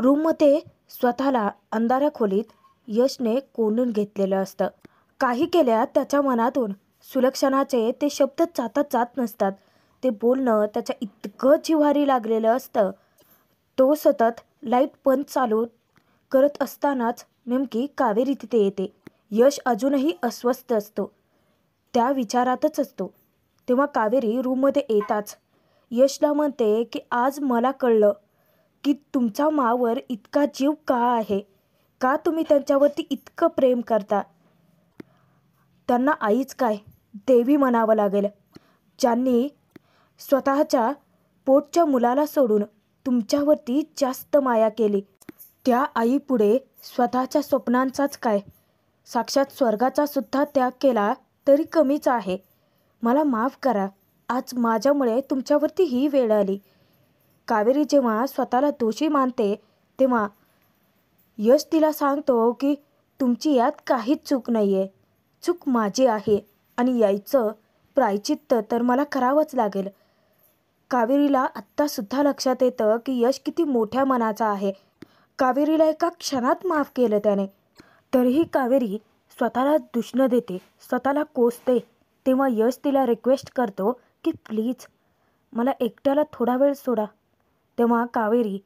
रूममध्ये स्वतःला अंधाऱ्या खोलीत यशने कोंडून घेतलेलं असतं. काही केल्या त्याच्या मनातून सुलक्षणाचे ते शब्द जात नसतात. ते बोलणं त्याच्या इतकं जिव्हारी लागलेलं असतं. तो सतत लाईट बंद चालू करत असतानाच नेमकी कावेरी तिथे येते. यश अजूनही अस्वस्थ असतो, त्या विचारातच असतो. तेव्हा कावेरी रूममध्ये येताच यशला म्हणते की आज मला कळलं की तुमचा मावर इतका जीव का आहे, का तुम्ही त्यांच्यावरती इतकं प्रेम करता. त्यांना आईच काय, देवी म्हणावं लागेल, ज्यांनी स्वतःच्या पोटच्या मुलाला सोडून तुमच्यावरती जास्त माया केली. त्या आईपुढे स्वतःच्या स्वप्नांचाच काय, साक्षात स्वर्गाचा सुद्धा त्याग केला तरी कमीच आहे. मला माफ करा, आज माझ्यामुळे तुमच्यावरती ही वेळ आली. कावेरी जेव्हा स्वतःला दोषी मानते तेव्हा यश तिला सांगतो की तुमची यात काहीच चूक नाही आहे. चूक माझी आहे आणि यायचं प्रायचित्त तर मला करावंच लागेल. कावेरीला आत्तासुद्धा लक्षात येतं की यश किती मोठ्या मनाचा आहे. कावेरीला एका क्षणात माफ केलं त्याने. तरीही कावेरी स्वतःला दुष्ण देते, स्वतःला कोसते. तेव्हा यश तिला रिक्वेस्ट करतो की प्लीज मला एकट्याला थोडा वेळ सोडा. तेव्हा कावेरी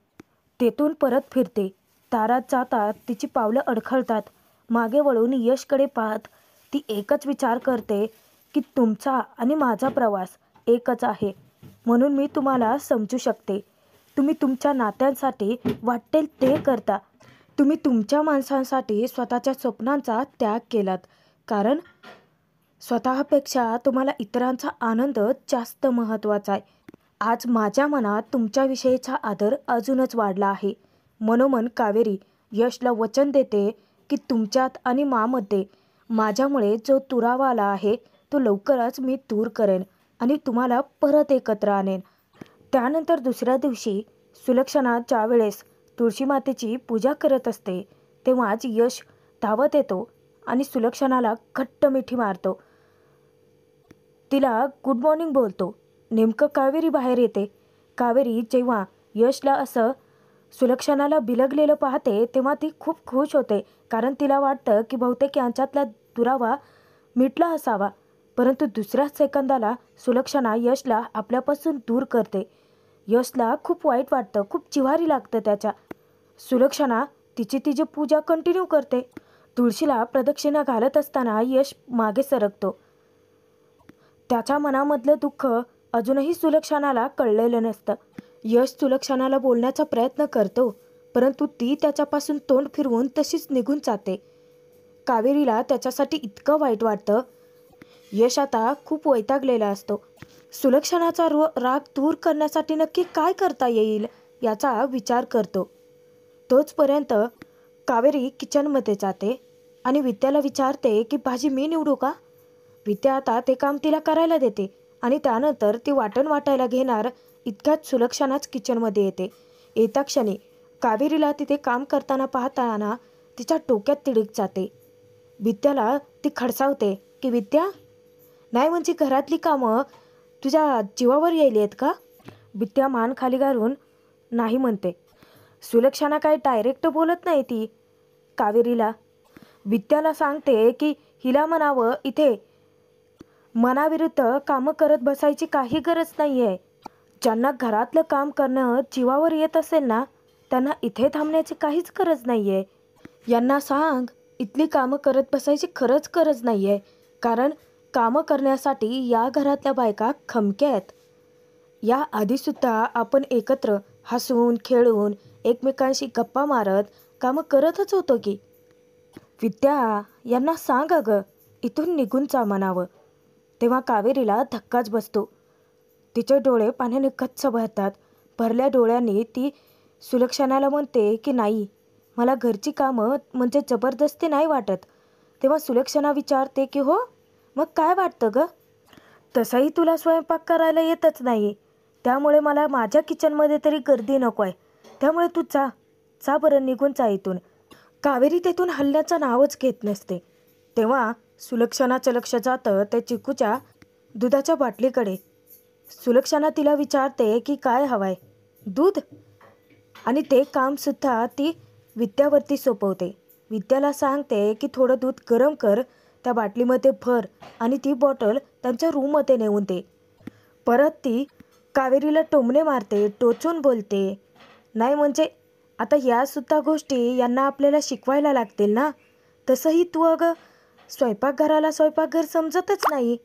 तेथून परत फिरते. दारात जातात तिची पावलं अडखळतात. मागे वळून यशकडे पाहत ती एकच विचार करते की तुमचा आणि माझा प्रवास एकच आहे, म्हणून मी तुम्हाला समजू शकते. तुम्ही तुमच्या नात्यांसाठी वाटेल ते करता. तुम्ही तुमच्या माणसांसाठी स्वतःच्या स्वप्नांचा त्याग केलात, कारण स्वतःपेक्षा तुम्हाला इतरांचा आनंद जास्त महत्त्वाचा आहे. आज माझ्या मनात तुमच्याविषयीचा आदर अजूनच वाढला आहे. मनोमन कावेरी यशला वचन देते की तुमच्यात आणि मामध्ये माझ्यामुळे जो दुरावा आला आहे तो लवकरच मी दूर करेन आणि तुम्हाला परत एकत्र आणेन. त्यानंतर दुसऱ्या दिवशी सुलक्षणा ज्या वेळेस तुळशी मातेची पूजा करत असते तेव्हाच यश धावत येतो आणि सुलक्षणाला घट्ट मिठी मारतो. तिला गुड मॉर्निंग बोलतो. नेमकं कावेरी बाहेर येते. कावेरी जेव्हा यशला असं सुलक्षणाला बिलगलेलं पाहते तेव्हा ती खूप खुश होते, कारण तिला वाटतं की बहुतेक यांच्यातला दुरावा मिटला असावा. परंतु दुसऱ्याच सेकंदाला सुलक्षणा यशला आपल्यापासून दूर करते. यशला खूप वाईट वाटतं, खूप जिव्हारी लागतं त्याच्या. सुलक्षणा तिची पूजा कंटिन्यू करते. तुळशीला प्रदक्षिणा घालत असताना यश मागे सरकतो. त्याच्या मनामधलं दुःख अजूनही सुलक्षणाला कळलेलं नसतं. यश सुलक्षणाला बोलण्याचा प्रयत्न करतो, परंतु ती त्याच्यापासून तोंड फिरवून तशीच निघून जाते. कावेरीला त्याच्यासाठी इतकं वाईट वाटतं. यश आता खूप वैतागलेला असतो. सुलक्षणाचा राग दूर करण्यासाठी नक्की काय करता येईल याचा विचार करतो. तोचपर्यंत कावेरी किचनमध्ये जाते आणि विद्याला विचारते की भाजी मी निवडू का. विद्या आता ते काम तिला करायला देते आणि त्यानंतर ती वाटण वाटायला घेणार इतक्यात सुलक्षणाच किचनमध्ये येते. येता क्षणी कावेरीला तिथे काम करताना पाहताना तिच्या डोक्यात तिडीक जाते. विद्याला ती खडसावते की विद्या, नाही म्हणजे घरातली कामं तुझ्या जीवावर यायली आहेत का. विद्या मान खाली घालून नाही म्हणते. सुलक्षणा काय डायरेक्ट बोलत नाही ती कावेरीला. विद्याला सांगते की हिला म्हणावं इथे मनाविरुद्ध कामं करत बसायची काही गरज नाही आहे. ज्यांना घरातलं काम करणं जीवावर येत असेल ना त्यांना इथे थांबण्याची काहीच गरज नाही आहे. यांना सांग इथली कामं करत बसायची खरंच गरज नाही आहे, कारण कामं करण्यासाठी या घरातल्या बायका खमक्या आहेत. या आधीसुद्धा आपण एकत्र हसून खेळून एकमेकांशी गप्पा मारत कामं करतच होतो की. विद्या, यांना सांग अगं इथून निघून जा म्हणावं. तेव्हा कावेरीला धक्काच बसतो. तिचे डोळे पाण्याने गच्च भरतात. भरल्या डोळ्यांनी ती सुलक्षणाला म्हणते की नाही, मला घरची कामं म्हणजे जबरदस्ती नाही वाटत. तेव्हा सुलक्षणा विचारते की हो मग काय वाटतं ग. तसंही तुला स्वयंपाक करायला येतच नाही, त्यामुळे मला माझ्या किचनमध्ये तरी गर्दी नको आहे. त्यामुळे तू जा बरं, निघून जा इथून. कावेरी तेथून हलण्याचं नावच घेत नसते. तेव्हा सुलक्षणाचं लक्ष जातं त्या चिकूच्या दुधाच्या बाटलीकडे. सुलक्षणा तिला विचारते की काय हवंय. दूध. आणि ते कामसुद्धा ती विद्यावरती सोपवते. विद्याला सांगते की थोडं दूध गरम कर, त्या बाटलीमध्ये भर आणि ती बॉटल त्यांच्या रूममध्ये नेऊन दे. परत ती कावेरीला टोमणे मारते, टोचून बोलते. नाही म्हणजे आता यासुद्धा गोष्टी यांना आपल्याला शिकवायला लागतील ना. तसंही तू अगं स्वयंपाकघराला स्वयंपाकघर समजतच नाही,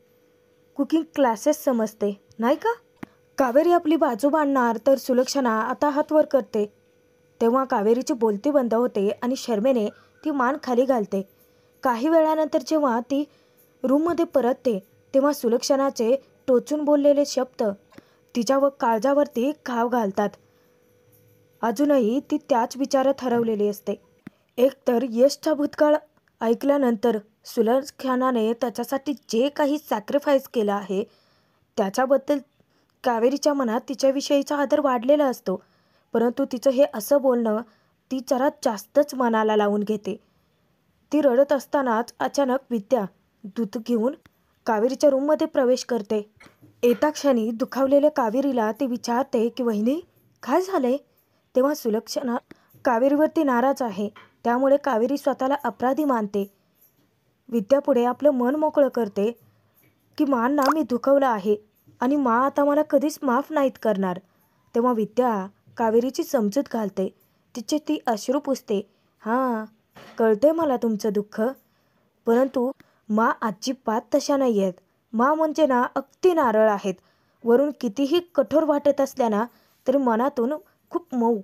कुकिंग क्लासेस समजते नाही का. कावेरी आपली बाजू मांडणार तर सुलक्षणा आता हात वर करते. तेव्हा कावेरीची बोलती बंद होते आणि शर्मेने ती मान खाली घालते. काही वेळानंतर जेव्हा ती रूममध्ये परतते तेव्हा सुलक्षणाचे टोचून बोललेले शब्द तिच्या व काळजावरती घाव घालतात. अजूनही ती त्याच विचारात हरवलेली असते. एकतर यशचा भूतकाळ ऐकल्यानंतर सुलक्षणाने त्याच्यासाठी जे काही सॅक्रिफाईस केलं आहे त्याच्याबद्दल कावेरीच्या मनात तिच्याविषयीचा आदर वाढलेला असतो. परंतु तिचं हे असं बोलणं ती जरा जास्तच मनाला लावून घेते. ती रडत असतानाच अचानक विद्या दूध घेऊन कावेरीच्या रूममध्ये प्रवेश करते. येता क्षणी दुखावलेल्या कावेरीला ती विचारते की वहिनी काय झाले. तेव्हा सुलक्षणा कावेरीवरती नाराज आहे, त्यामुळे कावेरी स्वतःला अपराधी मानते. विद्यापुढे आपलं मन मोकळं करते की मांना मी दुखवलं आहे आणि आता मला कधीच माफ नाहीत करणार. तेव्हा विद्या कावेरीची समजूत घालते, तिचे ती अश्रू पुसते. हां, कळते मला तुमचं दुःख, परंतु अजिबात तशा नाही आहेत. म्हणजे ना अगदी नारळ आहेत. वरून कितीही कठोर वाटत असल्या ना तरी मनातून खूप मऊ.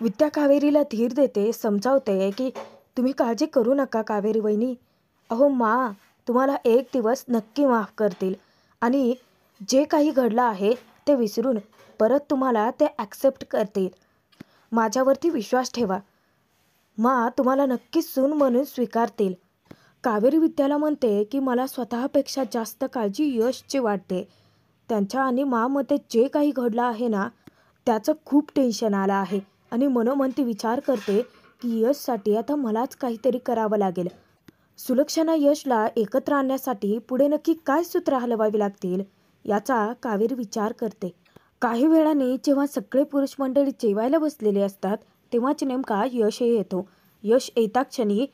विद्या कावेरीला धीर देते, समजावते की तुम्ही काळजी करू नका कावेरी वहिनी. अहो तुम्हाला एक दिवस नक्की माफ करतील आणि जे काही घडलं आहे ते विसरून परत तुम्हाला ते ॲक्सेप्ट करतील. माझ्यावरती विश्वास ठेवा. तुम्हाला नक्कीच सून म्हणून स्वीकारतील. कावेरी विद्याला म्हणते की मला स्वतःपेक्षा जास्त काळजी यशची वाटते. त्यांच्या आणि मध्ये जे काही घडलं आहे ना त्याचं खूप टेन्शन आलं आहे आणि मनोमन ती विचार करते की यशसाठी आता मलाच काहीतरी करावं लागेल. सुलक्षणा यशला एकत्र आणण्यासाठी पुढे नक्की काय सूत्र हलवावी लागतील याचा कावेरी विचार करते. काही वेळाने जेव्हा सगळे पुरुष मंडळी जेवायला बसलेले असतात तेव्हाच नेमका यशही येतो. यश येता क्षणी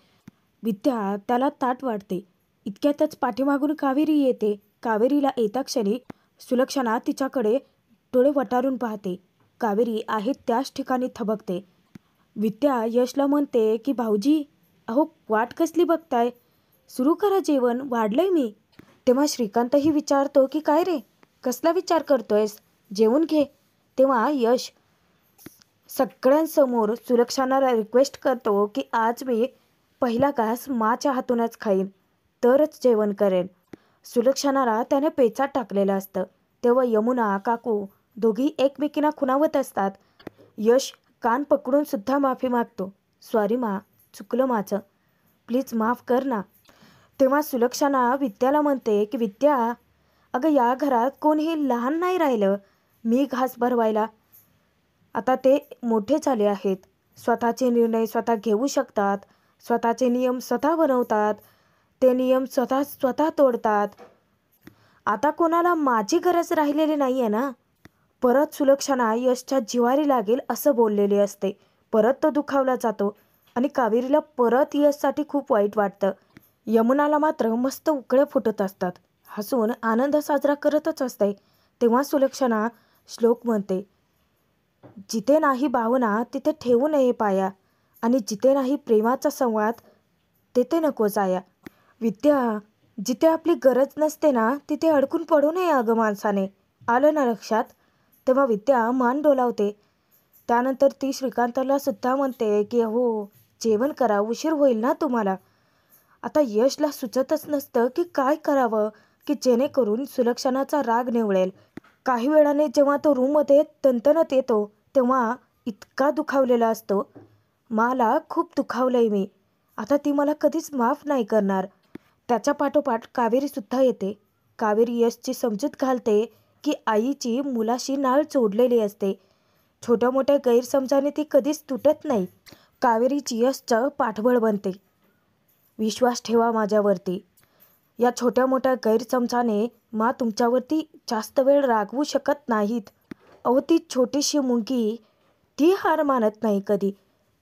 विद्या त्याला ताट वाढते. इतक्यातच पाठीमागून कावेरी येते. कावेरीला येता क्षणी सुलक्षणा तिच्याकडे डोळे वटारून पाहते. कावेरी आहे त्याच ठिकाणी थबकते. विद्या यशला म्हणते की भाऊजी, अहो वाट कसली बघताय, सुरू करा जेवण, वाढलंय मी. तेव्हा श्रीकांतही विचारतो की काय रे, कसला विचार करतोयस, जेवून घे. तेव्हा यश सगळ्यांसमोर सुलक्षणाला रिक्वेस्ट करतो की आज मी पहिला घास च्या हातूनच खाईन, तरच जेवण करेन. सुलक्षणाला त्याने पेचात टाकलेलं असतं. तेव्हा यमुना काकू दोघी एकमेकींना खुणावत असतात. यश कान पकडून सुद्धा माफी मागतो. सॉरी चुकलं माझं, प्लीज माफ कर ना. तेव्हा सुलक्षणा विद्याला म्हणते की विद्या, अगं या घरात कोणीही लहान नाही राहिलं. मी घास भरवायला, आता ते मोठे झाले आहेत. स्वतःचे निर्णय स्वतः घेऊ शकतात, स्वतःचे नियम स्वतः बनवतात, ते नियम स्वतः तोडतात. आता कोणाला माझी गरज राहिलेली नाही आहे ना. परत सुलक्षणा यशच्या जिवारी लागेल असं बोललेली असते. परत तो दुखावला जातो आणि कावेरीला परत यशसाठी खूप वाईट वाटतं. यमुनाला मात्र मस्त उकळे फुटत असतात. हसून आनंद साजरा करतच असते. तेव्हा सुलक्षणा श्लोक म्हणते, जिथे नाही भावना तिथे ठेवू नये पाया आणि जिथे नाही प्रेमाचा संवाद तेथे नको जाया. विद्या, जिथे आपली गरज नसते ना तिथे अडकून पडू नये अगं माणसाने, आलं ना लक्षात. तेव्हा विद्या मान डोलावते. त्यानंतर ती श्रीकांतला सुद्धा म्हणते की हो जेवण करा, उशीर होईल ना तुम्हाला. आता यशला सुचतच नसतं की काय करावं की जेणेकरून सुलक्षणाचा राग निवळेल. काही वेळाने जेव्हा तो रूममध्ये तणतणत येतो तेव्हा इतका दुखावलेला असतो. मला खूप दुखावलंय मी, आता ती मला कधीच माफ नाही करणार. त्याच्या पाठोपाठ कावेरी सुद्धा येते. कावेरी यशची समजूत घालते की आईची मुलाशी नाळ जोडलेली असते. छोट्या मोठ्या गैरसमजाने ती कधीच तुटत नाही. कावेरीची यशचं पाठबळ बनते. विश्वास ठेवा माझ्यावरती. या छोट्या मोठ्या गैरसमजाने तुमच्यावरती जास्त वेळ रागवू शकत नाहीत. अहो ती छोटीशी मुंगी ती हार मानत नाही कधी.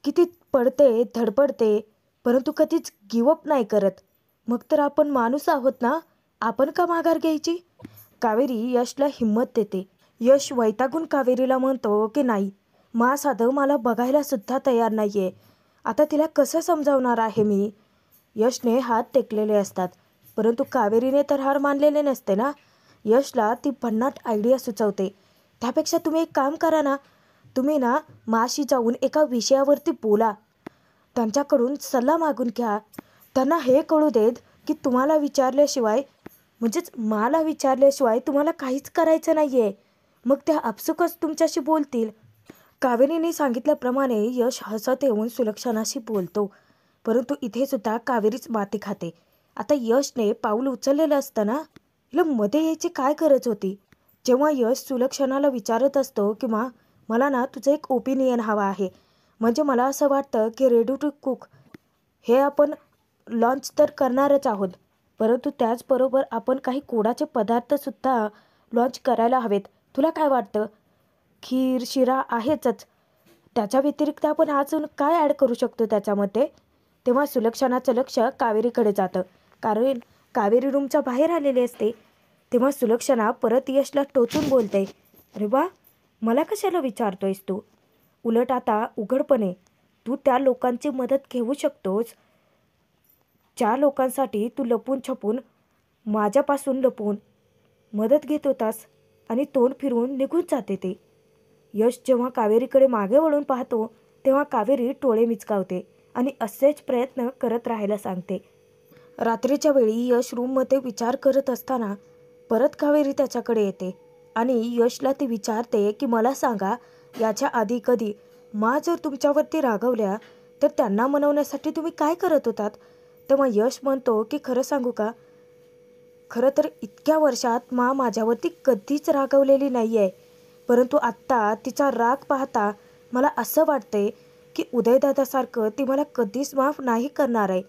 किती पडते, धडपडते, परंतु कधीच गिवअप नाही करत. मग तर आपण माणूस आहोत ना, आपण का माघार घ्यायची? कावेरी यशला हिंमत देते. यश वैतागून कावेरीला म्हणतो की नाही, साधं मला बघायला सुद्धा तयार नाहीये. आता तिला कसं समजावणार आहे मी? यशने हात टेकलेले असतात, परंतु कावेरीने तर हार मानलेले नसते ना. यशला ती भन्नाट आयडिया सुचवते. त्यापेक्षा तुम्ही एक काम करा ना, तुम्ही ना माशी जाऊन एका विषयावरती बोला. त्यांच्याकडून सल्ला मागून घ्या. त्यांना हे कळू देत की तुम्हाला विचारल्याशिवाय, म्हणजेच मला विचारल्याशिवाय तुम्हाला काहीच करायचं नाही आहे. मग त्या आपसुकच तुमच्याशी बोलतील. कावेरीने सांगितल्याप्रमाणे यश हसत येऊन सुलक्षणाशी बोलतो. परंतु इथे सुद्धा कावेरीच माती खाते. आता यशने पाऊल उचललेलं असतं ना, हिला मध्ये यायची काय गरज होती? जेव्हा यश सुलक्षणाला विचारत असतो की मला ना तुझं एक ओपिनियन हवा आहे. म्हणजे मला असं वाटतं की रेडी टू कुक हे आपण लॉन्च तर करणारच आहोत, परंतु त्याचबरोबर आपण काही गोडाचे पदार्थसुद्धा लॉन्च करायला हवेत. तुला काय वाटतं? खीर, शिरा आहेचच, त्याच्या व्यतिरिक्त आपण अजून काय ॲड करू शकतो त्याच्यामध्ये? तेव्हा सुलक्षणाचं लक्ष कावेरीकडे जातं, कारण कावेरी रूमच्या बाहेर आलेली असते. तेव्हा सुलक्षणा परत यशला टोचून बोलते, अरे वा, मला कशाला विचारतोयस तू? उलट आता उघडपणे तू त्या लोकांची मदत घेऊ शकतोस ज्या लोकांसाठी तू लपून छपून माझ्यापासून लपून मदत घेत होतास. आणि तोंड फिरवून निघून जाते ते. यश जेव्हा कावेरीकडे मागे वळून पाहतो तेव्हा कावेरी डोळे मिचकावते आणि असेच प्रयत्न करत राहायला सांगते. रात्रीच्या वेळी यश रूममध्ये विचार करत असताना परत कावेरी त्याच्याकडे येते आणि यशला ती विचारते की मला सांगा, याच्या आधी कधी जर तुमच्यावरती रागवल्या तर त्यांना मनवण्यासाठी तुम्ही काय करत होतात? तेव्हा यश म्हणतो की खरं सांगू का, खरं तर इतक्या वर्षात माझ्यावरती कधीच रागवलेली नाही आहे, परंतु आत्ता तिचा राग पाहता मला असं वाटते की उदयदादासारखं ती मला कधीच माफ नाही करणार आहे.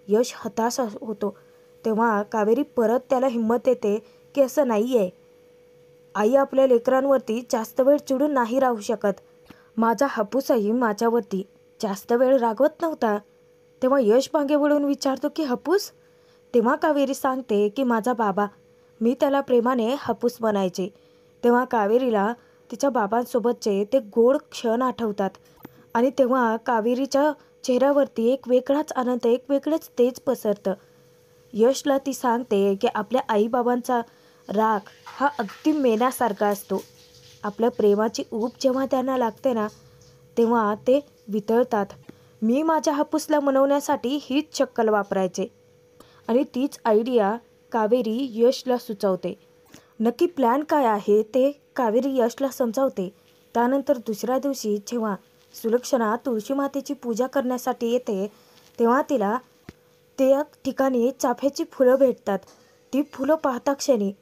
यश हताश होतो. तेव्हा कावेरी परत त्याला हिंमत देते की असं नाही आहे. आई आपल्या लेकरांवरती जास्त वेळ चिडून नाही राहू शकत. माझा हापूसही माझ्यावरती जास्त वेळ रागवत नव्हता. तेव्हा यश मागे वळून विचारतो की हापूस? तेव्हा कावेरी सांगते की माझा बाबा, मी त्याला प्रेमाने हापूस म्हणायचे. तेव्हा कावेरीला तिच्या बाबांसोबतचे ते गोड क्षण आठवतात आणि तेव्हा कावेरीच्या चेहऱ्यावरती एक वेगळाच आनंद, एक वेगळंच तेज पसरतं. यशला ती सांगते की आपल्या आईबाबांचा राग हा अगदी मेण्यासारखा असतो. आपल्या प्रेमाची ऊब जेव्हा त्यांना लागते ना, तेव्हा ते वितळतात. मी माझ्या हापूसला मनवण्यासाठी हीच शक्कल वापरायचे. आणि तीच आयडिया कावेरी यशला सुचवते. नक्की प्लॅन काय आहे ते कावेरी यशला समजावते. त्यानंतर दुसऱ्या दिवशी जेव्हा सुलक्षणा तुळशी मातेची पूजा करण्यासाठी येते तेव्हा तिला त्या ठिकाणी चाफ्याची फुलं भेटतात. ती फुलं पाहता क्षणी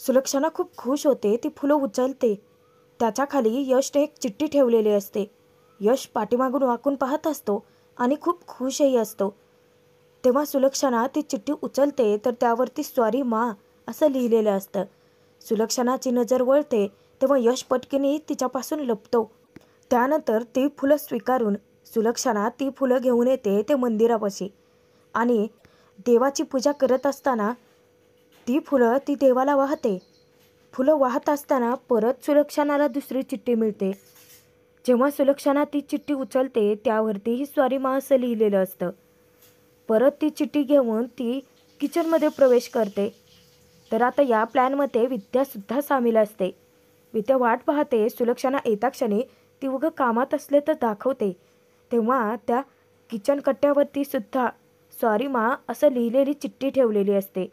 सुलक्षणा खूप खुश होते. ती फुलं उचलते. त्याच्या खाली यशने एक चिठ्ठी ठेवलेली असते. यश पाठीमागून वाकून पाहत असतो आणि खूप खुशही असतो. तेव्हा सुलक्षणा ती चिठ्ठी उचलते तर त्यावरती सॉरी असं लिहिलेलं असतं. सुलक्षणाची नजर वळते तेव्हा यश पटकीने तिच्यापासून लपतो. त्यानंतर ती फुलं स्वीकारून सुलक्षणा ती फुलं घेऊन येते ते मंदिरापाशी आणि देवाची पूजा करत असताना ती फुलं ती देवाला वाहते. फुलं वाहत असताना परत सुलक्षणाला दुसरी चिठ्ठी मिळते. जेव्हा सुलक्षणा ती चिठ्ठी उचलते त्यावरतीही सॉरी असं लिहिलेलं असतं. परत ती चिठ्ठी घेऊन ती किचनमध्ये प्रवेश करते. तर आता या प्लॅनमध्ये विद्यासुद्धा सामील असते. विद्या वाट पाहते. सुलक्षणा येता क्षणी ती उगं कामात असले तर दाखवते. तेव्हा त्या किचन कट्ट्यावरती सुद्धा सॉरी असं लिहिलेली चिठ्ठी ठेवलेली असते.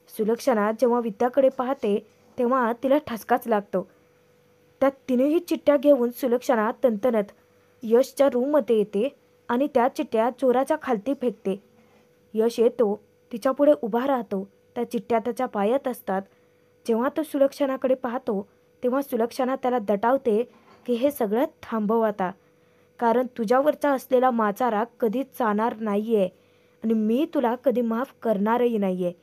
सुलक्षणा जेव्हा विद्याकडे पाहते तेव्हा तिला ठसकाच लागतो. त्या तिनेही चिठ्ठ्या घेऊन सुलक्षणा तनतनत यशच्या रूममध्ये येते आणि त्या चिठ्ठ्या चोराच्या खालती फेकते. यश येतो, तिच्यापुढे उभा राहतो. त्या चिठ्ठ्या त्याच्या पायात असतात. जेव्हा तो सुलक्षणाकडे पाहतो तेव्हा सुलक्षणा त्याला दटावते की हे सगळं थांबव आता, कारण तुझ्यावरचा असलेला माझा राग कधीच जाणार नाही आहे आणि मी तुला कधी माफ करणारही नाही आहे.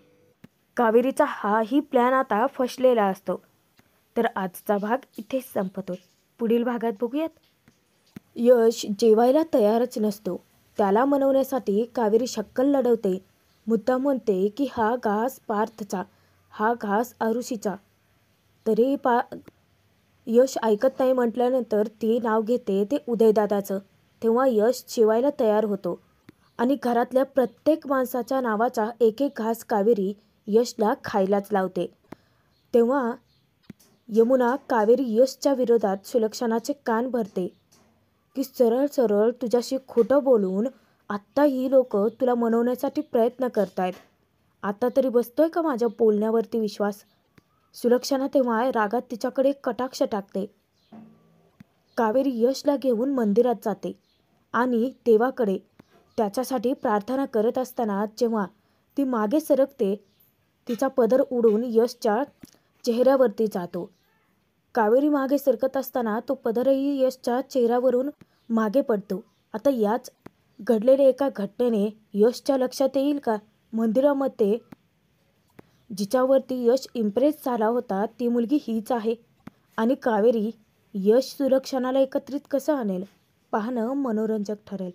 कावेरीचा हाही प्लॅन आता फसलेला असतो. तर आजचा भाग इथेच संपतो. पुढील भागात बघूयात. यश जेवायला तयारच नसतो. त्याला मनवण्यासाठी कावेरी शक्कल लढवते. मुद्दाम म्हणते की हा घास पार्थचा, हा घास आरुषीचा. तरी यश ऐकत नाही म्हटल्यानंतर ती नाव घेते ते उदयदादाचं. तेव्हा यश जेवायला तयार होतो आणि घरातल्या प्रत्येक माणसाच्या नावाचा एक एक घास कावेरी यशला खायलाच लावते. तेव्हा यमुना कावेरी यशच्या विरोधात सुलक्षणाचे कान भरते की सरळ सरळ तुझ्याशी खोटं बोलून आत्ता ही लोक तुला मनवण्यासाठी प्रयत्न करतायत. आता तरी बसतोय का माझ्या बोलण्यावरती विश्वास? सुलक्षणा तेव्हा रागात तिच्याकडे कटाक्ष टाकते. कावेरी यशला घेऊन मंदिरात जाते आणि देवाकडे त्याच्यासाठी प्रार्थना करत असताना जेव्हा ती मागे सरकते तिचा पदर उडून यशच्या चेहऱ्यावरती जातो. कावेरी मागे सरकत असताना तो पदरही यशच्या चेहऱ्यावरून मागे पडतो. आता याच घडलेल्या एका घटनेने यशच्या लक्षात येईल का मंदिरामध्ये जिच्यावरती यश इम्प्रेस झाला होता ती मुलगी हीच आहे आणि कावेरी यश सुलक्षणाला एकत्रित कसं आणेल पाहणं मनोरंजक ठरेल.